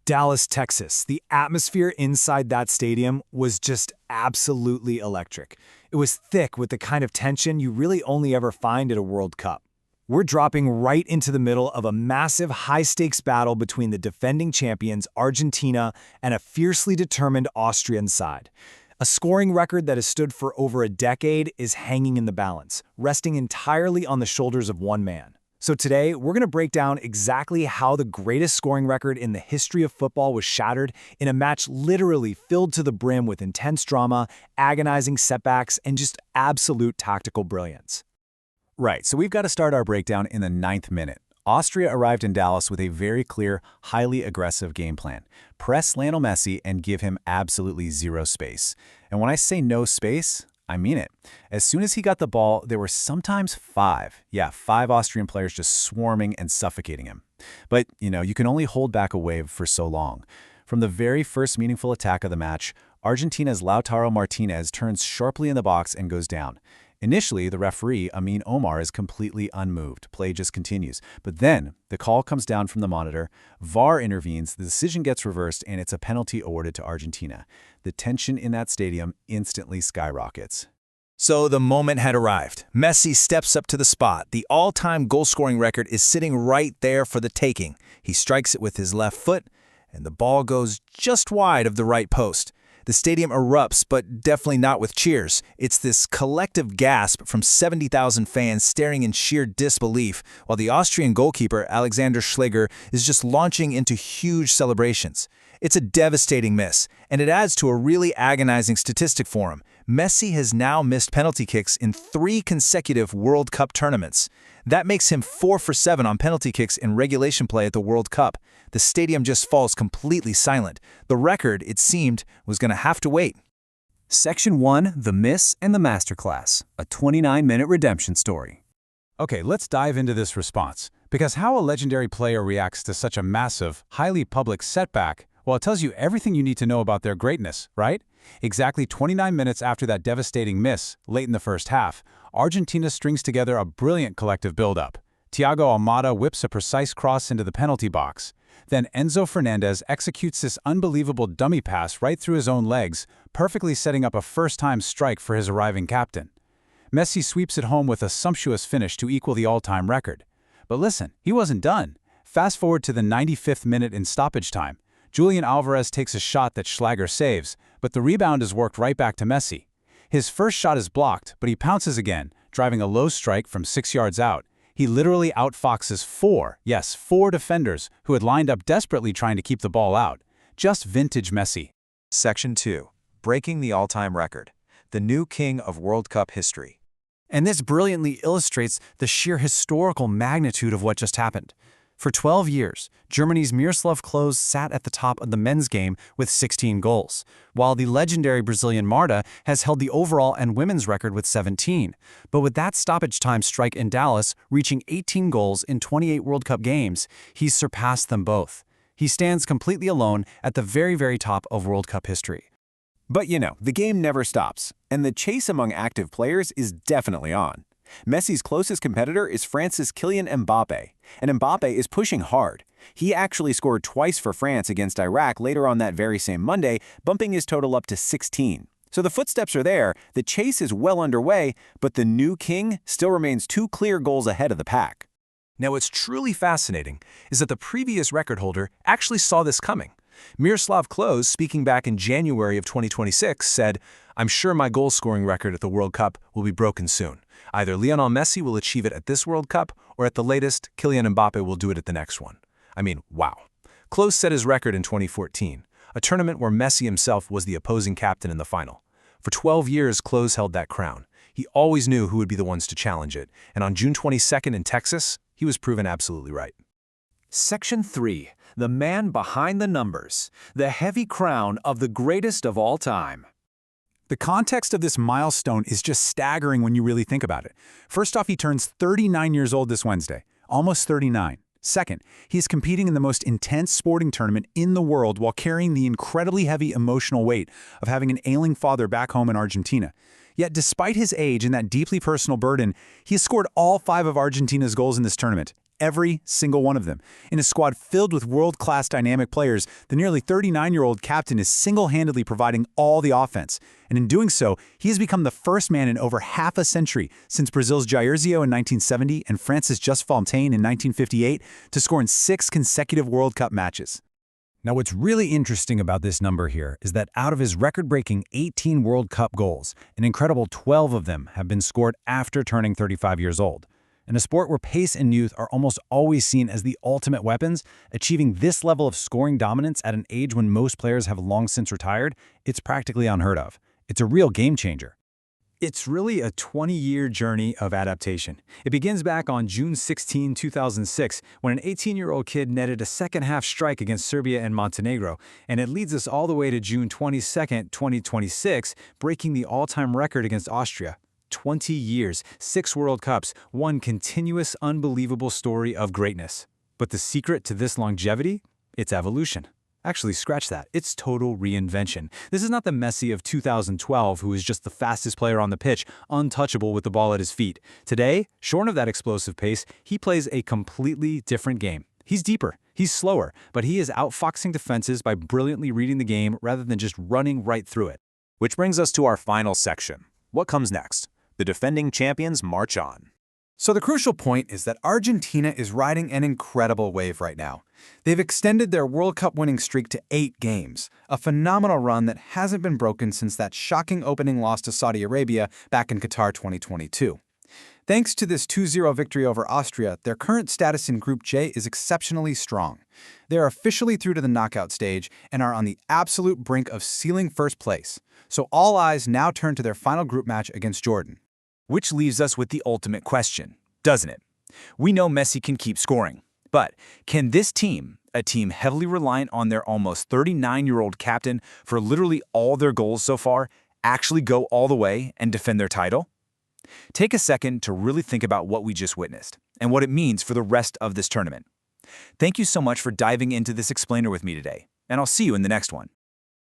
Dallas, Texas. The atmosphere inside that stadium was just absolutely electric. It was thick with the kind of tension you really only ever find at a World Cup. We're dropping right into the middle of a massive high-stakes battle between the defending champions, Argentina, and a fiercely determined Austrian side. A scoring record that has stood for over a decade is hanging in the balance, resting entirely on the shoulders of one man. So today, we're going to break down exactly how the greatest scoring record in the history of football was shattered in a match literally filled to the brim with intense drama, agonizing setbacks, and just absolute tactical brilliance. Right, so we've got to start our breakdown in the 9th minute. Austria arrived in Dallas with a very clear, highly aggressive game plan. Press Lionel Messi and give him absolutely zero space. And when I say no space, I mean it. As soon as he got the ball, there were sometimes five Austrian players just swarming and suffocating him. But, you can only hold back a wave for so long. From the very first meaningful attack of the match, Argentina's Lautaro Martinez turns sharply in the box and goes down. Initially, the referee, Amin Omar, is completely unmoved. Play just continues. But then, the call comes down from the monitor, VAR intervenes, the decision gets reversed, and it's a penalty awarded to Argentina. The tension in that stadium instantly skyrockets. So the moment had arrived. Messi steps up to the spot. The all-time goal-scoring record is sitting right there for the taking. He strikes it with his left foot, and the ball goes just wide of the right post. The stadium erupts, but definitely not with cheers. It's this collective gasp from 70,000 fans staring in sheer disbelief, while the Austrian goalkeeper, Alexander Schläger, is just launching into huge celebrations. It's a devastating miss, and it adds to a really agonizing statistic for him. Messi has now missed penalty kicks in 3 consecutive World Cup tournaments. That makes him 4 for 7 on penalty kicks in regulation play at the World Cup. The stadium just falls completely silent. The record, it seemed, was going to have to wait. Section 1, The Miss and the Masterclass, a 29-minute redemption story. Okay, let's dive into this response, because how a legendary player reacts to such a massive, highly public setback, well, it tells you everything you need to know about their greatness, right? Exactly 29 minutes after that devastating miss, late in the first half, Argentina strings together a brilliant collective build-up. Thiago Almada whips a precise cross into the penalty box. Then Enzo Fernandez executes this unbelievable dummy pass right through his own legs, perfectly setting up a first-time strike for his arriving captain. Messi sweeps it home with a sumptuous finish to equal the all-time record. But listen, he wasn't done. Fast forward to the 95th minute in stoppage time. Julian Alvarez takes a shot that Schläger saves, but the rebound is worked right back to Messi. His first shot is blocked, but he pounces again, driving a low strike from 6 yards out. He literally outfoxes 4 defenders who had lined up desperately trying to keep the ball out. Just vintage Messi. Section 2. Breaking the all-time record. The new king of World Cup history. And this brilliantly illustrates the sheer historical magnitude of what just happened. For 12 years, Germany's Miroslav Klose sat at the top of the men's game with 16 goals, while the legendary Brazilian Marta has held the overall and women's record with 17. But with that stoppage time strike in Dallas reaching 18 goals in 28 World Cup games, he's surpassed them both. He stands completely alone at the very, very top of World Cup history. But the game never stops, and the chase among active players is definitely on. Messi's closest competitor is France's Kylian Mbappe, and Mbappe is pushing hard. He actually scored twice for France against Iraq later on that very same Monday, bumping his total up to 16. So the footsteps are there, the chase is well underway, but the new king still remains 2 clear goals ahead of the pack. Now, what's truly fascinating is that the previous record holder actually saw this coming. Miroslav Klose, speaking back in January of 2026, said, "I'm sure my goal-scoring record at the World Cup will be broken soon. Either Lionel Messi will achieve it at this World Cup, or at the latest, Kylian Mbappe will do it at the next one." I mean, wow. Klose set his record in 2014, a tournament where Messi himself was the opposing captain in the final. For 12 years, Klose held that crown. He always knew who would be the ones to challenge it, and on June 22nd in Texas, he was proven absolutely right. Section 3. The man behind the numbers. The heavy crown of the greatest of all time. The context of this milestone is just staggering when you really think about it. First off, he turns 39 years old this Wednesday, almost 39. Second, he's competing in the most intense sporting tournament in the world while carrying the incredibly heavy emotional weight of having an ailing father back home in Argentina. Yet despite his age and that deeply personal burden, he has scored all 5 of Argentina's goals in this tournament. every single one of them. In a squad filled with world-class dynamic players, the nearly 39-year-old captain is single-handedly providing all the offense. And in doing so, he has become the first man in over half a century, since Brazil's Jairzão in 1970 and France's Just Fontaine in 1958, to score in 6 consecutive World Cup matches. Now, what's really interesting about this number here is that out of his record-breaking 18 World Cup goals, an incredible 12 of them have been scored after turning 35 years old. In a sport where pace and youth are almost always seen as the ultimate weapons, achieving this level of scoring dominance at an age when most players have long since retired, it's practically unheard of. It's a real game changer. It's really a 20-year journey of adaptation. It begins back on June 16, 2006, when an 18-year-old kid netted a second-half strike against Serbia and Montenegro, and it leads us all the way to June 22, 2026, breaking the all-time record against Austria. 20 years, 6 World Cups, one continuous, unbelievable story of greatness. But the secret to this longevity? It's evolution. Actually, scratch that. It's total reinvention. This is not the Messi of 2012 who is just the fastest player on the pitch, untouchable with the ball at his feet. Today, shorn of that explosive pace, he plays a completely different game. He's deeper, he's slower, but he is outfoxing defenses by brilliantly reading the game rather than just running right through it. Which brings us to our final section. What comes next? The defending champions march on. So the crucial point is that Argentina is riding an incredible wave right now. They've extended their World Cup winning streak to 8 games, a phenomenal run that hasn't been broken since that shocking opening loss to Saudi Arabia back in Qatar 2022. Thanks to this 2-0 victory over Austria, their current status in Group J is exceptionally strong. They are officially through to the knockout stage and are on the absolute brink of sealing first place. So all eyes now turn to their final group match against Jordan. Which leaves us with the ultimate question, doesn't it? We know Messi can keep scoring, but can this team, a team heavily reliant on their almost 39-year-old captain for literally all their goals so far, actually go all the way and defend their title? Take a second to really think about what we just witnessed and what it means for the rest of this tournament. Thank you so much for diving into this explainer with me today, and I'll see you in the next one.